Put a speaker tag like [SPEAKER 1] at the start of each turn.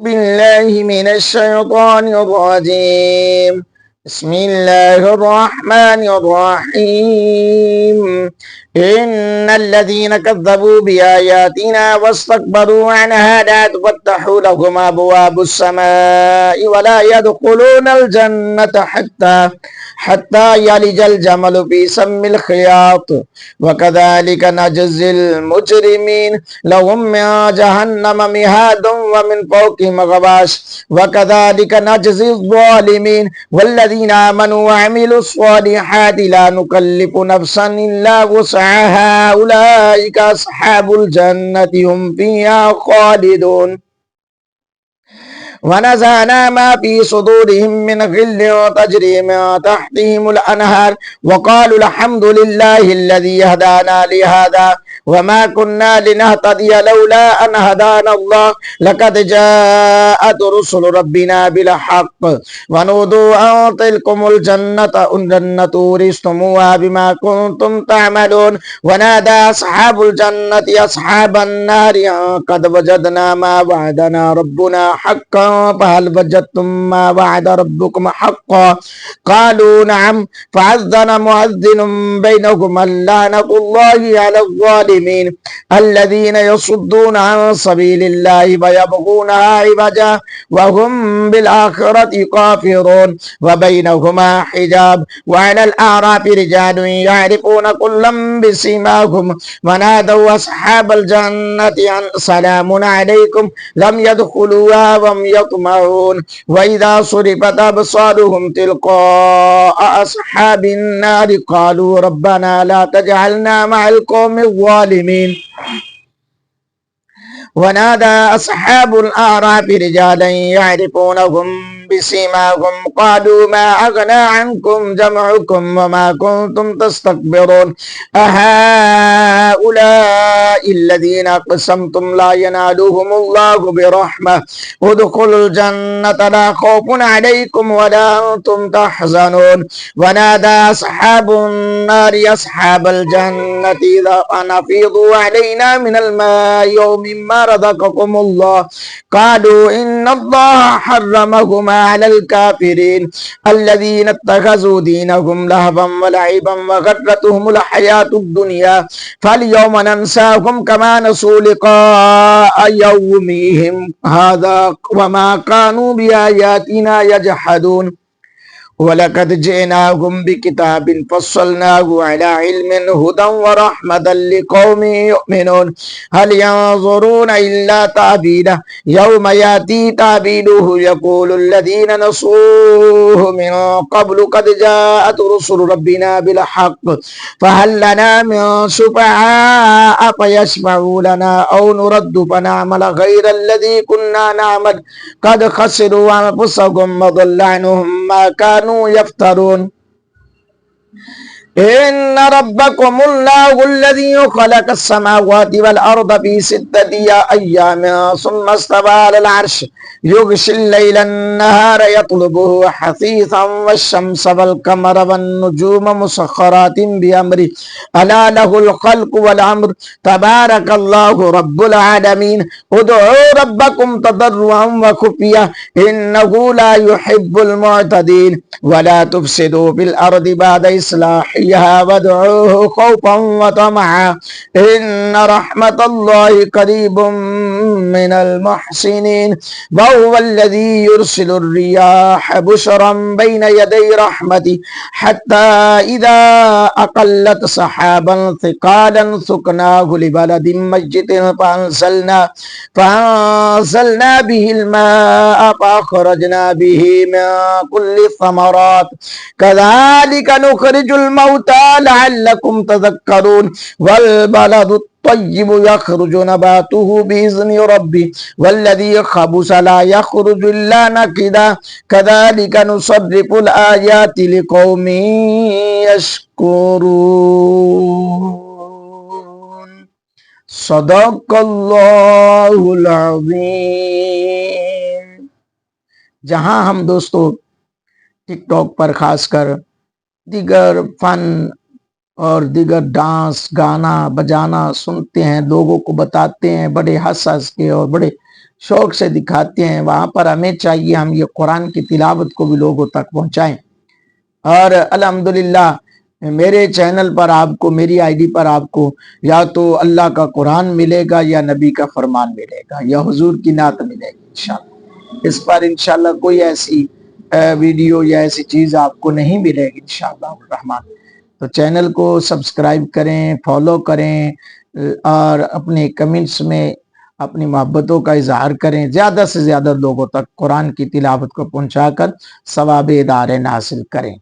[SPEAKER 1] بالله من الشيطان الرجيم. بسم الله الرحمن الرحيم. إن الذين كذبوا بآياتنا واستكبروا عنها لا تفتح لهم أبواب السماء ولا يدخلون الجنة حتى يلج الجمل في سم الخياط وكذلك نجزي المجرمين لهم من جهنم مهاد ومن فوقهم غواش وكذلك نجزي الظالمين والذين آمنوا وعملوا الصالحات لا نكلف نفسا إلا وسعها أولئك أصحاب الجنة هم فيها خالدون ونزعنا ما في صدورهم من غل تجري من تحتهم الأنهار وقالوا الحمد لله الذي هدانا لهذا وما كنا لنهتدي لولا أن هدانا الله لقد جاءت رسل ربنا بالحق ونودوا أن تلكم الجنة أورثتموها بما كنتم تعملون ونادى أصحاب الجنة أصحاب النار قد وجدنا ما وعدنا ربنا حقا فهل وجدتم ما وعد ربكم حقا قالوا نعم فأذن مؤذن بينهم اللعنة الله على الظالمين الذين يصدون عن سبيل الله ويبغونها عوجا وهم بالآخرة كافرون وبينهما حجاب وعلى الأعراف رجال يعرفون كلا بسيماهم ونادوا أصحاب الجنة أن سلام عليكم لم يدخلوها وهم يطمعون وإذا صرفت أبصارهم تلقاء أصحاب النار قالوا ربنا لا تجعلنا مع القوم الظالمين ونادى أصحاب الأعراف رجالا يعرفونهم بسيماهم قالوا ما أغنى عنكم جمعكم وما كنتم تستكبرون أهؤلاء الذين أقسمتم لا ينالهم الله برحمة ادخلوا الجنة لا خوف عليكم ولا أنتم تحزنون ونادى أصحاب النار أصحاب الجنة إذا أفيضوا علينا من الماء يوم ما رزقكم الله قالوا إن الله حرمهما على الكافرين الذين اتخذوا دينهم لهوا ولعبا وغرتهم الحياة الدنيا فاليوم ننساهم كما نسوا لقاء يومهم هذا وما كانوا بآياتنا يجحدون ولقد جئناهم بكتاب فصلناه على علم هدى ورحمة لقوم يؤمنون هل ينظرون إلا تعبيده يوم يأتي تعبيده يقول الذين نسوه من قبل قد جاءت رسل ربنا بالحق فهل لنا من شفعاء فيشفعوا لنا أو نرد فنعمل غير الذي كنا نعمل قد خسروا أنفسهم وضل عنهم ما كانوا يفترون إن ربكم الله الذي خلق السماوات والأرض في 6 أيام ثم استوى على العرش يغشي الليل النهار يطلبه حثيثا والشمس والقمر والنجوم مسخرات بأمره ألا له الخلق والأمر تبارك الله رب العالمين ادعوا ربكم تضرعا وخفيا إنه لا يحب المعتدين ولا تفسدوا في الأرض بعد إصلاحها وادعوه خوفا وطمعا إن رحمة الله قريب من المحسنين وهو الذي يرسل الرياح بشرا بين يدي رحمته حتى إذا أقلت سحابا ثقالا سقناه لبلد ميت فأنزلنا به الماء فأخرجنا به من كل الثمرات كذلك نخرج الموتى لعلكم تذكرون والبلد الطيب يخرج نباته بإذن ربه والذي خبث لا يخرج إلا نكدا كذلك نصرف الآيات لقوم يشكرون صدق الله العظीम। जहां हम दोस्तों टिकटॉक पर खासकर दीगर फन और दीगर डांस गाना बजाना सुनते हैं, लोगों को बताते हैं बड़े हंस हंस के और बड़े शौक से दिखाते हैं, वहां पर हमें चाहिए हम ये कुरान की तिलावत को भी लोगों तक पहुंचाएं। और अल्हम्दुलिल्लाह मेरे चैनल पर आपको, मेरी आईडी पर आपको या तो अल्लाह का कुरान मिलेगा या नबी का फरमान मिलेगा या हुजूर की नात मिलेगी इंशाल्लाह। इस पर इंशाल्लाह कोई ऐसी वीडियो या ऐसी चीज आपको नहीं मिलेगी इंशाल्लाह रहमान। तो चैनल को सब्सक्राइब करें, फॉलो करें और अपने कमेंट्स में अपनी मोहब्बतों का इजहार करें। ज्यादा से ज्यादा लोगों तक कुरान की तिलावत को पहुंचाकर सवाब दारेन हासिल करें।